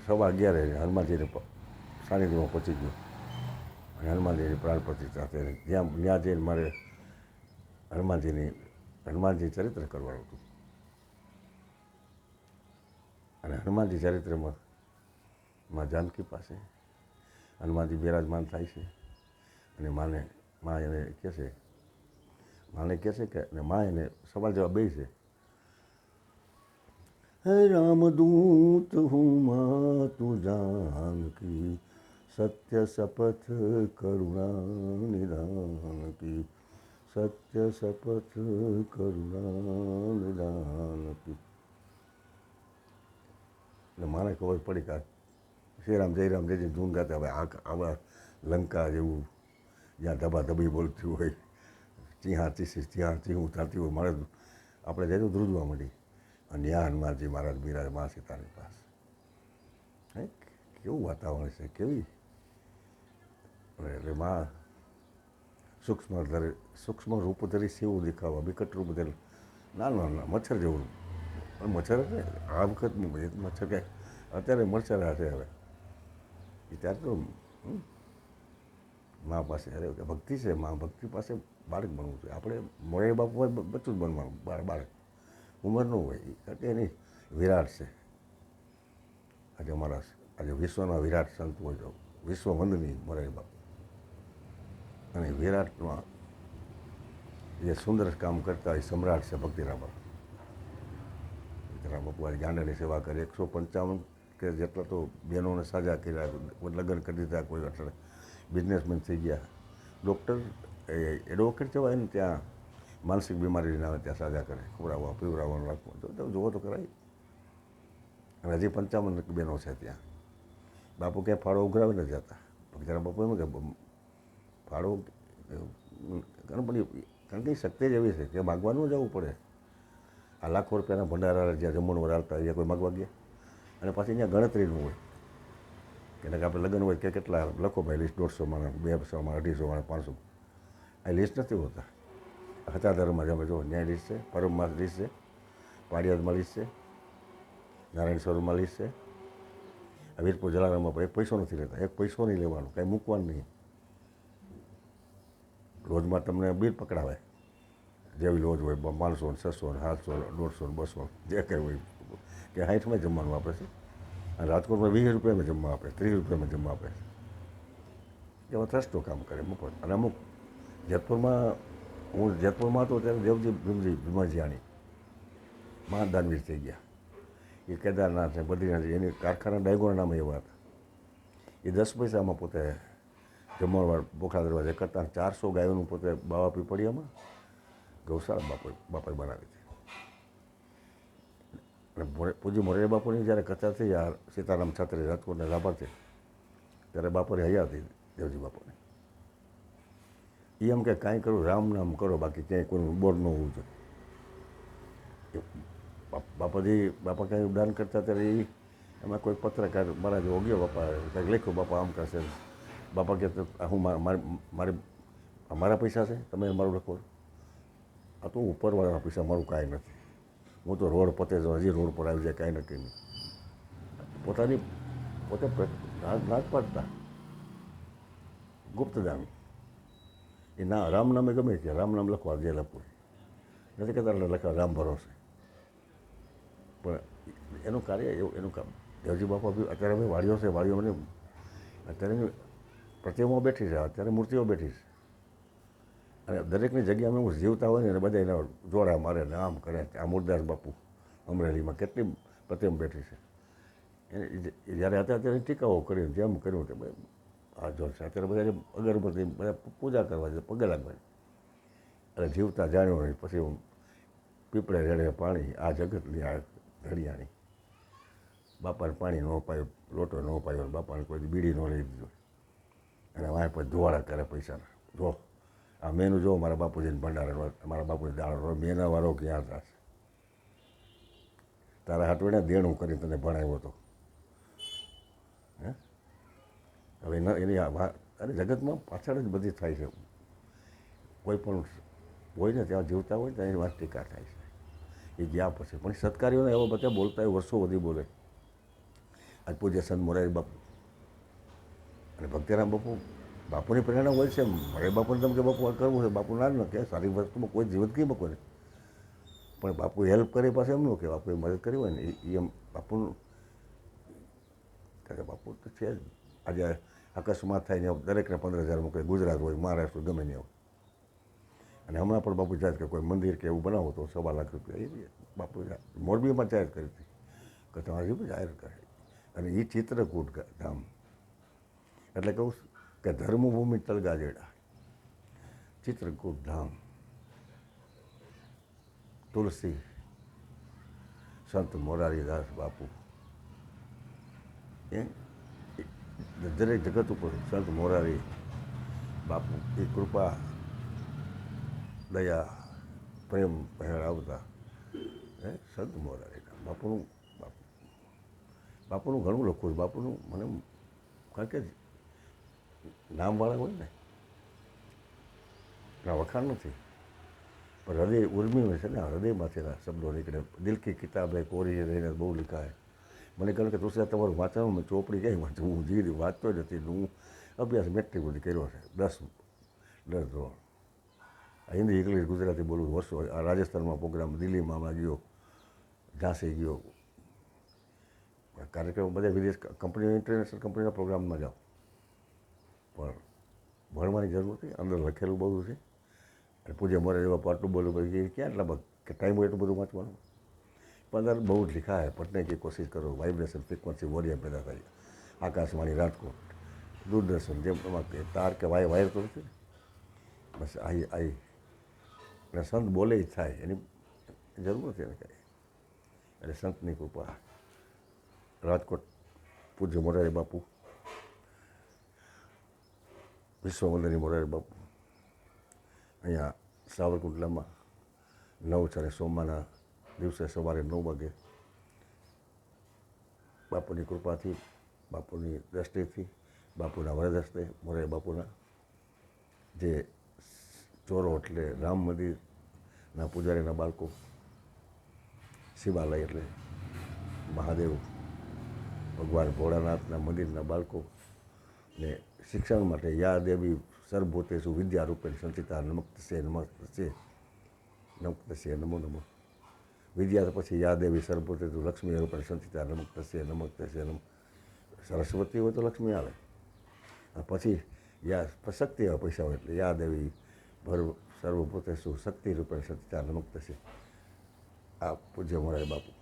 11:15 હનુમાનજીને સાનિધ્યમાં પહોંચી ગયો. અને હનુમાનજીની પ્રાણ પ્રતિષ્ઠા થઈ. ત્યાં જઈને મારે હનુમાનજી ચરિત્ર કરવાનું હતું. અને હનુમાનજી ચરિત્રમાં મા જાનકી પાસે હનુમાનજી બિરાજમાન થાય છે. અને મા એને કહે છે કે અને મા એને સવાલ જવાબ બે છે. હે રામદૂત હું મા તું જાનકી सत्य शपथ करुणा निदान की, सत्य शपथ करुणा निदान की. એટલે મને ખબર પડી કે શ્રીરામ જયરામ જય ધૂન ગાતા હવે આવા લંકા જેવું જ્યાં ધબાધબી બોલતી હોય, ચીહા ચીસી ત્યાં ચીહું થતી હોય, મારે આપણે જઈને ધ્રુજવા માંડી. અને ત્યાં હનુમાનજી મહારાજ બિરાજ મા સીતાની પાસે. હે કેવું વાતાવરણ છે, કેવી એટલે માં સૂક્ષ્મ રૂપ ધરી સેવું દેખાવા, વિકટ રૂપ ધરી નાના મચ્છર જેવું. પણ મચ્છર ને આ વખત મચ્છર કાંઈ અત્યારે મચ્છર છે હવે. એ ત્યારે તો મા પાસે અરે ભક્તિ છે, મા ભક્તિ પાસે બાળક બનવું જોઈએ. આપણે મોરે બાપુ હોય બચ્ચું જ બનવાનું, બાળક ઉંમર ન હોય એટલે એની વિરાટ છે. આજે અમારા આજે વિશ્વના વિરાટ સંત હોય તો વિશ્વ વંદની મોરારી બાપુ. અને વિરાટમાં જે સુંદર કામ કરતા હોય સમ્રાટ છે ભક્તિરામ બાપુ. ભક્તિરામ બાપુ આજે ગાંડાની સેવા કરી, 155 કે જેટલા તો બહેનોને સાજા કર્યા, લગ્ન કરી દીધા, કોઈ એટલે બિઝનેસમેન થઈ ગયા. ડૉક્ટર એડવોકેટ જવાય ને ત્યાં માનસિક બીમારી ના આવે ત્યાં સાજા કરે, ખવડાવવા પીવડાવવાનું રાખવું, જોવો તો કરાય. અને હજી 55 બહેનો છે ત્યાં. બાપુ ક્યાંય ફાળો ઉઘરાવી નથી જતા. ભક્તિરામ બાપુ એમ કે ફાળો ગણપતિ, કારણ કે શક્તિ જ એવી છે કે માગવાનું જવું પડે. આ લાખો રૂપિયાના ભંડારા જ્યાં જમણવાર આવતા અહીંયા કોઈ માગવા ગયા, અને પાછી અહીંયા ગણતરીનું હોય કે આપણે લગ્ન હોય કે કેટલા લખો ભાઈ લિસ્ટ, 150 માણસ, 200 માણસ, 250 માણસ, 500. આ લિસ્ટ નથી હોતા. હતાધરમાં જમે જો ન્યાય લિસ્ટ છે, પરમમાં લિસ્ટ છે, પાડિયાદમાં લિસ્ટ છે, નારાયણ સ્વરૂપમાં લિસ્ટ છે. આ વીરપુર જલારામમાં એક પૈસો નથી લેતા, એક પૈસો નહીં લેવાનું, કાંઈ મૂકવાનું નહીં. રોજમાં તમને બિલ પકડાવે, જેવી લોજ હોય 500, 600, 700, 150, 200, જે કંઈ હોય કે 60માં જમવાનું આપે છે. અને રાજકોટમાં 20 રૂપિયામાં જમવા આપે, 30 રૂપિયામાં જમવા આપે. એવા ટ્રસ્ટો કામ કરે મફત. અને અમુક હું જેતપુરમાં હતો ત્યારે દેવજી ભીમજીયાણી મહાદાનવીર થઈ ગયા. એ કેદારનાથ ને બદ્રીનાથ એની કારખાના ડાયગોના નામે એવા હતા. એ 10 પૈસામાં પોતે જમણવાર બોખા દરવાજે કરતા. 400 ગાયોનું પોતે બાવા પીપળિયામાં ગૌશાળા બાપાએ બનાવી હતી. અને પૂજ્ય મોરારી બાપુની જ્યારે કથા થઈ આ સીતારામ છત્રી રાજકોટના લાભાર્થી, ત્યારે બાપુની હયાત હતી દેવજી બાપુની. એ એમ કે કાંઈ કરો રામ નામ કરો, બાકી ક્યાંય કોઈનું બોર્ડ ન હોવું જોઈએ. બાપા કાંઈ દાન કરતા ત્યારે એમાં કોઈ પત્રકાર મારા જેવો ગયો, બાપા કંઈક લખ્યું, બાપા આમ કરશે. બાપા કે હું મારા પૈસા છે, તમે મારું લખો. આ તો ઉપરવાળાના પૈસા, મારું કાંઈ નથી. હું તો રોડ પોતે જ હજી રોડ પર આવી જાય, કાંઈ નક્કી નહીં. પોતે ના પાડતા ગુપ્તદાન. એ ના રામ નામે ગમે છે, રામ નામ લખવા જે લખવું નથી કહેતા, લખવા રામ ભરોસે. પણ એનું કાર્ય એનું કામ. દેવજી બાપા બી અત્યારે અમે વાડીઓ છે, વાડીઓને અત્યારે પ્રતિમાઓ બેઠી છે, અત્યારે મૂર્તિઓ બેઠી છે. અને દરેકની જગ્યામાં હું જીવતા હોય ને એને બધા એના જોડા મારે ને આમ કરે. આ મુરદાસ બાપુ અમરેલીમાં કેટલી પ્રતિમા બેઠી છે. એને જ્યારે અત્યારે ટીકાઓ કરીને જેમ કર્યું કે ભાઈ આ જો છે, અત્યારે બધા અગરબત્તી બધા પૂજા કરવા છે, પગે લાગવા. એટલે જીવતા જાણ્યો નહીં. પછી હું પીપળે રેડે પાણી, આ જગતની આ ઘડિયાણી. બાપાને પાણી ન પાયું, લોટો ન પાયો, બાપાને કોઈ બીડી ન લઈ દીધો. અને વાંય પછી ધોવાડા કરે પૈસાના. જો આ મેનુ જો મારા બાપુજીને ભંડારા, મારા બાપુજી દાળો મેનાવાળો ક્યાં થશે. તારા હાટવડે દેણું કરીને તને ભણાવ્યો હતો. હે હવે એની અને જગતમાં પાછળ જ બધી થાય છે. કોઈ પણ હોય ને ત્યાં જીવતા હોય ત્યાં એની વાત ટીકા થાય છે. એ ગયા પછી પણ સત્કાર્યોને એવા બધા બોલતા હોય, વર્ષો સુધી બોલે. આજ પૂજ્ય સંત મોરારી બાપુ અને ભક્તિરામ બાપુની પ્રેરણા હોય છે. મોરારી બાપુને તમે કે બાપુ આ કરવું છે, બાપુ ના ન કે સારી વસ્તુમાં કોઈ જીવત કંઈ બાપુને. પણ બાપુ હેલ્પ કરે પાસે એમનું કે બાપુએ મદદ કરી હોય ને એ એમ બાપુનું. કારણ કે બાપુ તો છે જ. આજે અકસ્માત થાય ને દરેકને 15,000 મોકલે, ગુજરાત હોય, મહારાષ્ટ્ર ગમે નહીં. અને હમણાં પણ બાપુ જાહેર કે કોઈ મંદિર કે એવું બનાવો તો 1.25 લાખ રૂપિયા એ બાપુ મોરબીમાં જાહેર કરી હતી કે તમારી જાહેર કરે. અને એ ચિત્રકૂટ ધામ એટલે કહું છું કે ધર્મભૂમિ તલગાજેડા, ચિત્રકૂટ ધામ, તુલસી, સંત મોરારીદાસ બાપુ, એ દરેક જગત ઉપર સંત મોરારી બાપુ એ કૃપા, દયા, પ્રેમ પહેરાવતા સંત મોરારીના બાપુનું ઘણું લખવું છે. બાપુનું મને કારણ કે નામવાળા હોય ને એના વખાણ નથી, પણ હૃદય ઉર્મી હોય છે ને, હૃદયમાંથી શબ્દો નીકળે. દિલ કી કિતાબ હે કોરી રહીને બહુ લખાય. મને કહ્યું કે તુલસી તમારું વાંચવાનું, મેં ચોપડી ક્યાંય વાંચું, હું જીરી વાંચતો જ નથી. હું અભ્યાસ મેટ્રિક સુધી કર્યો છે, 10 ધોરણ. હિન્દી, ઇંગ્લિશ, ગુજરાતી બોલું વર્ષો. આ રાજસ્થાનમાં પ્રોગ્રામ, દિલ્હીમાં ગયો, ઝાંસી ગયો, કાર્યક્રમ બધા વિદેશ કંપની, ઇન્ટરનેશનલ કંપનીના પ્રોગ્રામમાં જાઓ, પણ ભણવાની જરૂર નથી. અંદર લખેલું બધું છે. અને પૂજ્ય મોરારી બાપુ આટલું બોલું, પછી ક્યાં એટલા કે ટાઈમ હોય એટલું બધું વાંચવાનું. પણ અંદર બહુ જ लिखा है. पढ़ने की कोशिश करो, वाइब्रेशन फ्रीक्वेंसी वॉल्यूम पैदा થાય. આકાશવાણી રાજકોટ, દૂરદર્શન, જેમ એમાં તાર કે વાયર તો નથી ને, બસ આઈ અને સંત બોલે જ થાય, એની જરૂર નથી એને કાંઈ. એટલે સંતની કૃપા. રાજકોટ પૂજ્ય મોરારી બાપુ, વિશ્વવંદની મોરારી બાપુ, અહીંયા સાવરકુંડલામાં 9 અને સોમવારના દિવસે સવારે 9 વાગે બાપુની કૃપાથી, બાપુની દ્રષ્ટિથી, બાપુના વરદ હસ્તે, મોરારી બાપુના જે ચોરો એટલે રામ મંદિરના પૂજારીના બાળકો, શિવાલય એટલે મહાદેવ ભગવાન ભોળાનાથના મંદિરના બાળકો ને શિક્ષણ માટે યા દેવી સર્વભૂતેષુ વિદ્યારૂપેણ સંચિતા નમસ્તે નમસ્તે નમો નમો. વિદ્યા પછી યા દેવી સર્વભૂતેષુ લક્ષ્મી રૂપેણ સંચિતા નમસ્તે નમો. સરસ્વતી હોય તો લક્ષ્મી આવે, પછી યા શક્તિ આવે, પૈસા હોય એટલે યા દેવી સર્વભૂતેષુ શક્તિ રૂપેણ સંચિતા નમસ્તે. આ પૂજ્ય મોરારી બાપુ,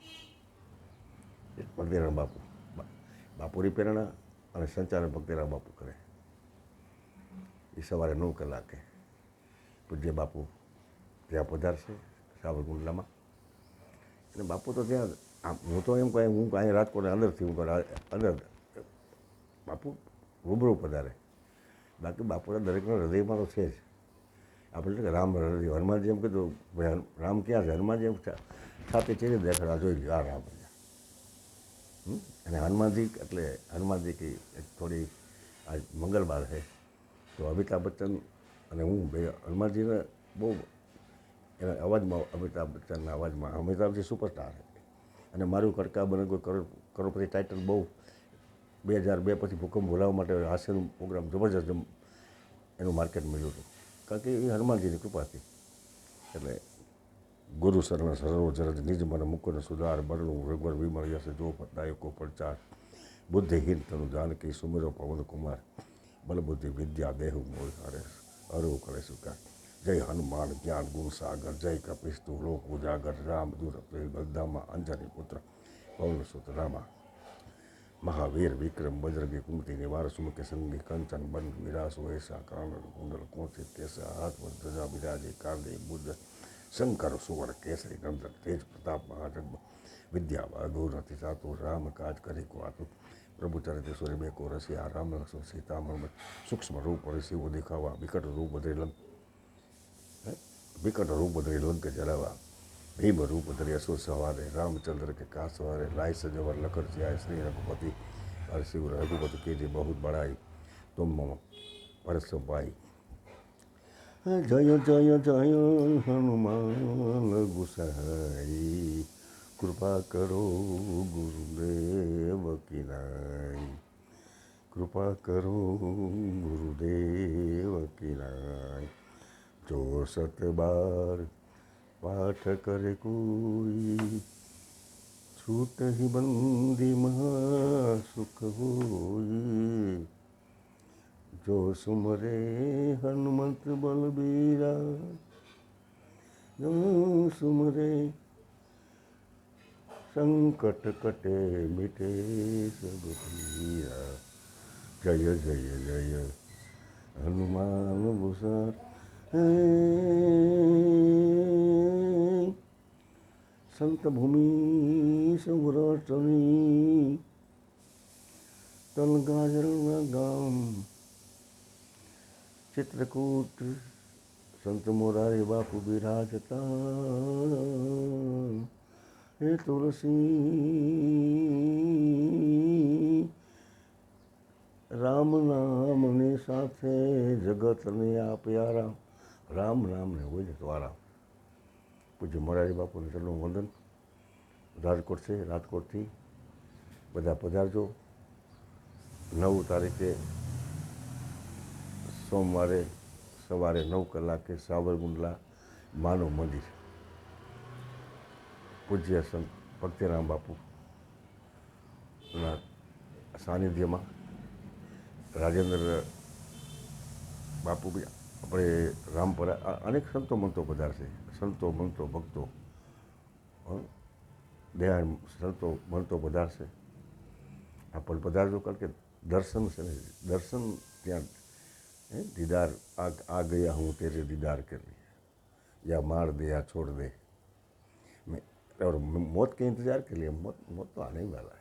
ભક્તિરામ બાપુ, બાપુની પ્રેરણા અને સંચાલન ભક્તિરામ બાપુ કરે. એ સવારે 9 કલાકે પૂજ્ય બાપુ ત્યાં પધારશે સાવરકુંડલામાં. અને બાપુ તો ત્યાં, હું તો એમ કહે, હું અહીં રાજકોટ અંદરથી હું અંદર બાપુ રૂબરૂ પધારે. બાકી બાપુના દરેકના હૃદયમાં તો છે જ. આપણે રામ હૃદય, હનુમાનજી એમ કીધું ભાઈ રામ ક્યાં છે, હનુમાનજી એમ છાતી ચીરી દેખાડા જોઈ લો, આ રામ. અને હનુમાનજી એટલે હનુમાનજી की થોડી આજ મંગળવાર છે તો અમિતાભ બચ્ચન અને હું બે હનુમાનજીને બહુ એના અવાજમાં, અમિતાભ બચ્ચનના અવાજમાં, અમિતાભજી સુપરસ્ટાર છે. અને મારું કડકા બને કોઈ કરોડપતિ ટાઇટલ બહુ 2002 પછી ભૂકંપ બોલાવવા માટે હાસ્યનું પ્રોગ્રામ જબરજસ્ત એનું માર્કેટ મળ્યું હતું, કારણ કે એ હનુમાનજીની કૃપાથી. એટલે ગુરુ શરણ સરોજરજ નિજ મન મુકુર સુધાર બરણું રઘુવર વિમળ યશ જો દાયકો પ્રચાર બુદ્ધિહીન તનુ જાનકી સુમિરો પવન કુમાર બલ બુદ્ધિ વિદ્યા દેહુ મોર હરે હરો કરે સુકાર. જય હનુમાન જ્ઞાન ગુણ સાગર, જય કપિસ્તુ લોક ઉજાગર, રામ દૂર બલધામા અંજની પુત્ર પવન સુત રામા. મહાવીર વિક્રમ બજરંગી કુમતિ નિવાર સુમુખે સંગી કંચન બન વિરાસો એસા કાનન કુંડલ કોંચિત કેસા હાથ પર ધજા બિરાજે કાંદે બુદ્ધ શંકર સુવર કેસરી નંદન તેજ પ્રતાપ મહાજગ વિદ્યા વાઘોર નથી સાતું રામ કાજ કરી કો આતું. પ્રભુ ચરિત્ર સૂર્ય બે કો રસિયા રામ લક્ષ્મણ સીતામણ સૂક્ષ્મ રૂપ ઋષિઓ દેખાવા વિકટ રૂપ ધરી લંક જલાવા ભીમ રૂપ ધરી અસુર સવારે रामचंद्र के का सवारे लाय सजवर लखर जाय श्री रघुपति और शिव रघुपति की जी बहुत बड़ाई तुम मम परस पाई. जय जय जय हनुमान गुसाई कृपा करो गुरुदेव की नाई. कृपा करो गुरुदेव की नाई. जो 7 बार पाठ करे कोई छूट ही बंदी महा सुख होई. जो सुमरे हनुमंत बलबीरा, जो सुमरे संकट कटे मिटे सब पीरा. જય જય જય હનુમાન ભૂષણ સંત ભૂમિ સૌરાષ્ટ્રની તલગાજરના ગામ ચિત્રકૂટ સંત મોરારી બાપુ બિરાજતા હે તુલસી રામ નામની સાથે જગતને આપ્યા રામ રામ નામને હોય ને તો આરામ. પૂજ્ય મોરારી બાપુને ચરણનું વંદન. રાજકોટ છે, રાજકોટથી બધા પધારજો. 9 તારીખે સોમવારે સવારે 9 કલાકે સાવરકુંડલા માનવ મંદિર પૂજ્ય સંત ભક્તિરામ બાપુના સાનિધ્યમાં રાજેન્દ્ર બાપુ બી આપણે રામપરા અનેક સંતો મંતો પધારશે. સંતો મંતો ભક્તો દયાળ સંતો મંતો પધારશે. આ પણ પધારજો, કારણ કે દર્શન છે ને, દર્શન ત્યાં દીદાર आ गया हूँ तेरे दीदार के लिए या मार दे या छोड़ दे और मौत के इंतज़ार के लिए मौत तो आने ही वाला है.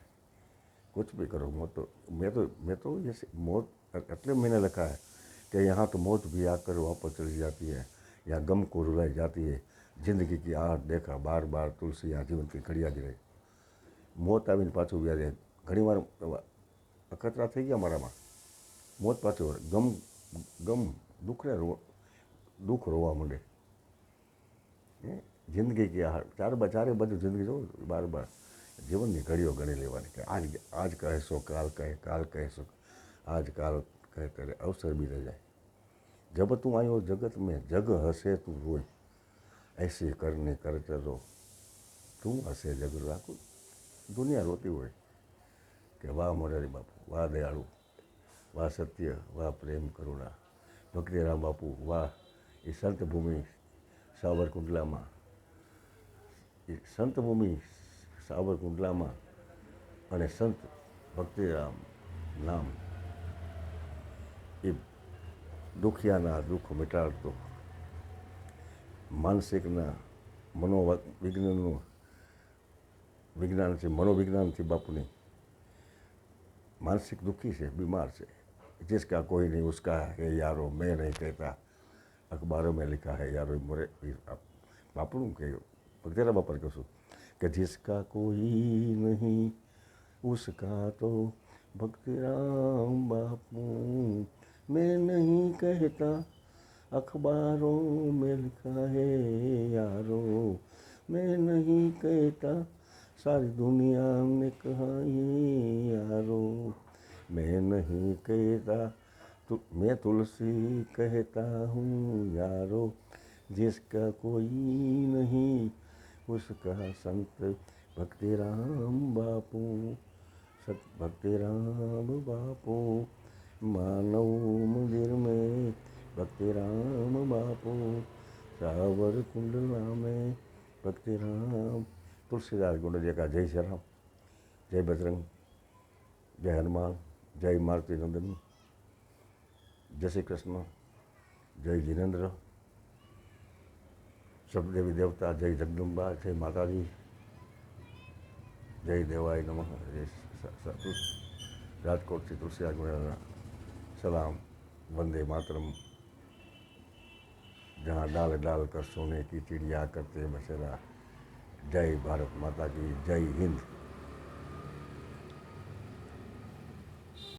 कुछ भी करो मौत तो मैं तो जैसे मौत એટલે मैंने लिखा है कि यहाँ तो मौत भी आकर वापस चली जाती है, या गम को रुलाई जाती है. जिंदगी की आहट देखा बार बार तुलसी આ જીવન की ઘડિયા જ રહી. મોત આવીને પાછું વ્યારે ઘણીવાર અખતરા થઈ ગયા મારામાં. મોત પાછું ગમ દુઃખને દુઃખ રોવા માંડે. જિંદગી કે ચારે બાજુ જિંદગી જો બાર જીવનની ઘડીઓ ગણી લેવાની કે આજ કહેશો કાલ કહેશો આજ કાલ કહે કરે અવસર બી રહી જાય. જબ તું આયો જગત મેં જગ હસે તું રોય ऐसे करने करते रहो તું હસે જગ રાખું. દુનિયા રોતી હોય કે વાહ મોરારી બાપુ, વાહ દયાળુ, વાહ સત્ય, વાહ પ્રેમ કરુણા. ભક્તિરામ બાપુ વાહ. એ સંત ભૂમિ સાવરકુંડલામાં, એ સંત ભૂમિ સાવરકુંડલામાં અને સંત ભક્તિરામ નામ એ દુખિયાના દુઃખ મિટાડતો, માનસિકના વિજ્ઞાનથી મનોવિજ્ઞાનથી બાપુની मानसिक दुखी से बीमार से जिसका कोई नहीं उसका है यारो मैं नहीं कहता अखबारों में लिखा है यारो मोरे बापू के भक्तिराम बापा कहूँ कि जिसका कोई नहीं उसका तो भक्तिराम बापू मैं नहीं कहता अखबारों में लिखा है यारो मैं नहीं कहता सारी दुनिया ने कहा ये यारो मैं नहीं कहता तो मैं तुलसी कहता हूँ यारो जिसका कोई नहीं उसका संत भक्तिराम बापू सत भक्तिराम बापू मानव मंदिर में भक्तिराम बापू सावरकुंडला में भक्तिराम. तुलसीदास गुंडरिया का जय श्री राम, जय बजरंग, जय हनुमान, जय मारुति नंदन, जय श्री कृष्ण, जय जिनेन्द्र, सब देवी देवता, जय जगदम्बा, जय माता जी, जय देवाय नमः. जय राजकोट से तुलसीदास गुंडरिया सलाम. वंदे मातरम. जहाँ डाल डाल कर सोने की चिड़िया करते बसेरा. जय भारत माता की, जय हिंद.